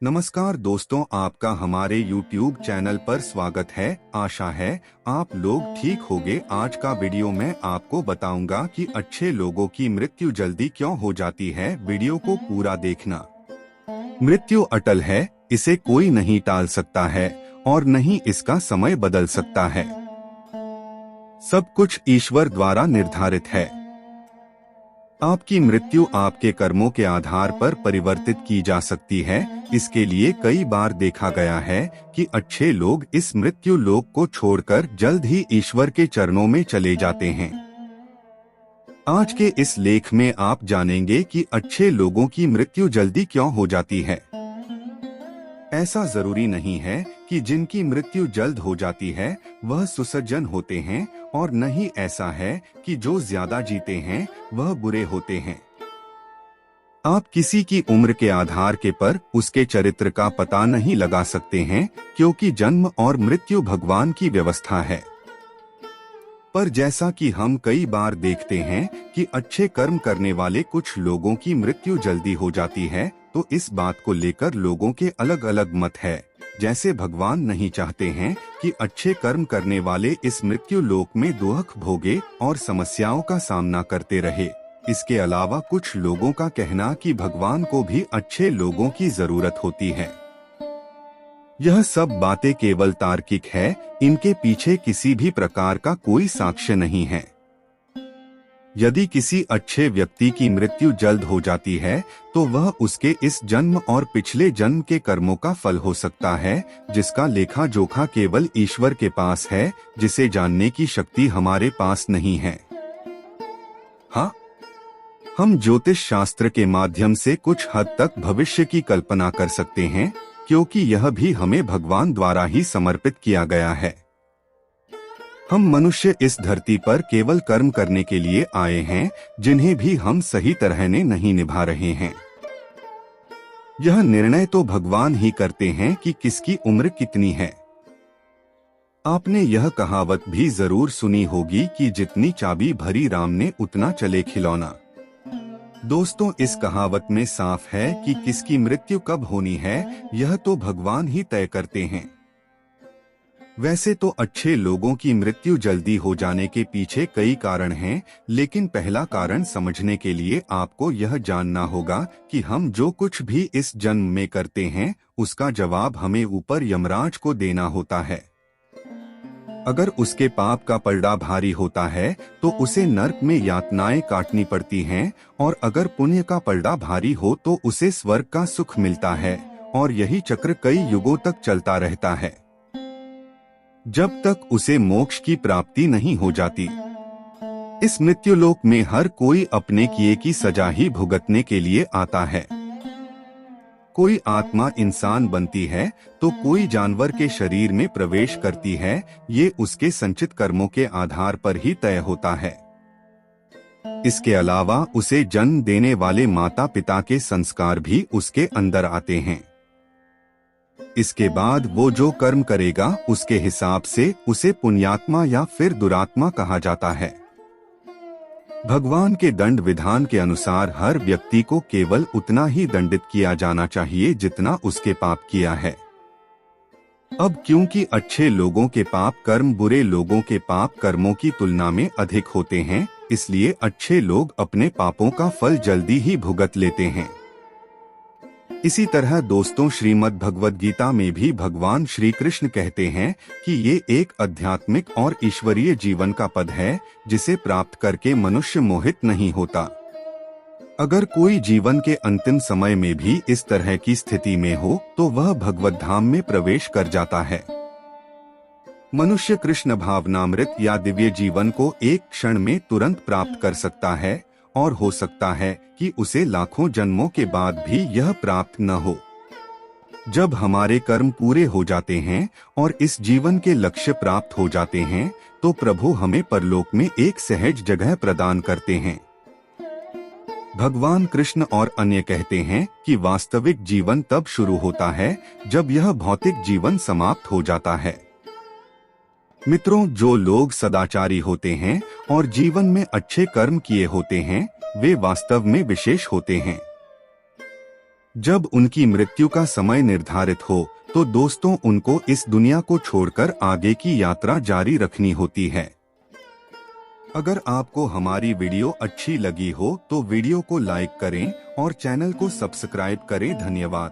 नमस्कार दोस्तों, आपका हमारे YouTube चैनल पर स्वागत है। आशा है आप लोग ठीक होंगे। आज का वीडियो में आपको बताऊंगा कि अच्छे लोगों की मृत्यु जल्दी क्यों हो जाती है। वीडियो को पूरा देखना। मृत्यु अटल है, इसे कोई नहीं टाल सकता है और नहीं इसका समय बदल सकता है। सब कुछ ईश्वर द्वारा निर्धारित है। आपकी मृत्यु आपके कर्मों के आधार पर परिवर्तित की जा सकती है। इसके लिए कई बार देखा गया है कि अच्छे लोग इस मृत्यु लोक को छोड़कर जल्द ही ईश्वर के चरणों में चले जाते हैं। आज के इस लेख में आप जानेंगे कि अच्छे लोगों की मृत्यु जल्दी क्यों हो जाती है। ऐसा जरूरी नहीं है कि जिनकी मृत्यु जल्द हो जाती है वह सुसज्जन होते हैं, और न ही ऐसा है कि जो ज्यादा जीते हैं वह बुरे होते हैं। आप किसी की उम्र के आधार के पर उसके चरित्र का पता नहीं लगा सकते हैं, क्योंकि जन्म और मृत्यु भगवान की व्यवस्था है। पर जैसा कि हम कई बार देखते हैं कि अच्छे कर्म करने वाले कुछ लोगों की मृत्यु जल्दी हो जाती है, तो इस बात को लेकर लोगों के अलग अलग मत है। जैसे भगवान नहीं चाहते हैं कि अच्छे कर्म करने वाले इस मृत्यु लोक में दुख भोगे और समस्याओं का सामना करते रहे। इसके अलावा कुछ लोगों का कहना कि भगवान को भी अच्छे लोगों की जरूरत होती है। यह सब बातें केवल तार्किक है, इनके पीछे किसी भी प्रकार का कोई साक्ष्य नहीं है। यदि किसी अच्छे व्यक्ति की मृत्यु जल्द हो जाती है तो वह उसके इस जन्म और पिछले जन्म के कर्मों का फल हो सकता है, जिसका लेखा जोखा केवल ईश्वर के पास है, जिसे जानने की शक्ति हमारे पास नहीं है। हाँ, हम ज्योतिष शास्त्र के माध्यम से कुछ हद तक भविष्य की कल्पना कर सकते हैं, क्योंकि यह भी हमें भगवान द्वारा ही समर्पित किया गया है। हम मनुष्य इस धरती पर केवल कर्म करने के लिए आए हैं, जिन्हें भी हम सही तरह ने नहीं निभा रहे हैं। यह निर्णय तो भगवान ही करते हैं कि किसकी उम्र कितनी है। आपने यह कहावत भी जरूर सुनी होगी कि जितनी चाबी भरी राम ने उतना चले खिलौना। दोस्तों, इस कहावत में साफ है कि किसकी मृत्यु कब होनी है यह तो भगवान ही तय करते हैं। वैसे तो अच्छे लोगों की मृत्यु जल्दी हो जाने के पीछे कई कारण हैं, लेकिन पहला कारण समझने के लिए आपको यह जानना होगा कि हम जो कुछ भी इस जन्म में करते हैं उसका जवाब हमें ऊपर यमराज को देना होता है। अगर उसके पाप का पलड़ा भारी होता है तो उसे नरक में यातनाएं काटनी पड़ती हैं, और अगर पुण्य का पलड़ा भारी हो तो उसे स्वर्ग का सुख मिलता है, और यही चक्र कई युगों तक चलता रहता है, जब तक उसे मोक्ष की प्राप्ति नहीं हो जाती। इस मृत्युलोक में हर कोई अपने किए की सजा ही भुगतने के लिए आता है। कोई आत्मा इंसान बनती है तो कोई जानवर के शरीर में प्रवेश करती है, ये उसके संचित कर्मों के आधार पर ही तय होता है। इसके अलावा उसे जन्म देने वाले माता पिता के संस्कार भी उसके अंदर आते हैं। इसके बाद वो जो कर्म करेगा उसके हिसाब से उसे पुण्यात्मा या फिर दुरात्मा कहा जाता है। भगवान के दंड विधान के अनुसार हर व्यक्ति को केवल उतना ही दंडित किया जाना चाहिए जितना उसके पाप किया है। अब क्योंकि अच्छे लोगों के पाप कर्म बुरे लोगों के पाप कर्मों की तुलना में अधिक होते हैं, इसलिए अच्छे लोग अपने पापों का फल जल्दी ही भुगत लेते हैं। इसी तरह दोस्तों, श्रीमद् भगवद गीता में भी भगवान श्री कृष्ण कहते हैं कि ये एक आध्यात्मिक और ईश्वरीय जीवन का पद है, जिसे प्राप्त करके मनुष्य मोहित नहीं होता। अगर कोई जीवन के अंतिम समय में भी इस तरह की स्थिति में हो तो वह भगवद धाम में प्रवेश कर जाता है। मनुष्य कृष्ण भावनामृत या दिव्य जीवन को एक क्षण में तुरंत प्राप्त कर सकता है, और हो सकता है कि उसे लाखों जन्मों के बाद भी यह प्राप्त न हो। जब हमारे कर्म पूरे हो जाते हैं और इस जीवन के लक्ष्य प्राप्त हो जाते हैं तो प्रभु हमें परलोक में एक सहज जगह प्रदान करते हैं। भगवान कृष्ण और अन्य कहते हैं कि वास्तविक जीवन तब शुरू होता है जब यह भौतिक जीवन समाप्त हो जाता है। मित्रों, जो लोग सदाचारी होते हैं और जीवन में अच्छे कर्म किए होते हैं वे वास्तव में विशेष होते हैं। जब उनकी मृत्यु का समय निर्धारित हो तो दोस्तों उनको इस दुनिया को छोड़कर आगे की यात्रा जारी रखनी होती है। अगर आपको हमारी वीडियो अच्छी लगी हो तो वीडियो को लाइक करें और चैनल को सब्सक्राइब करें। धन्यवाद।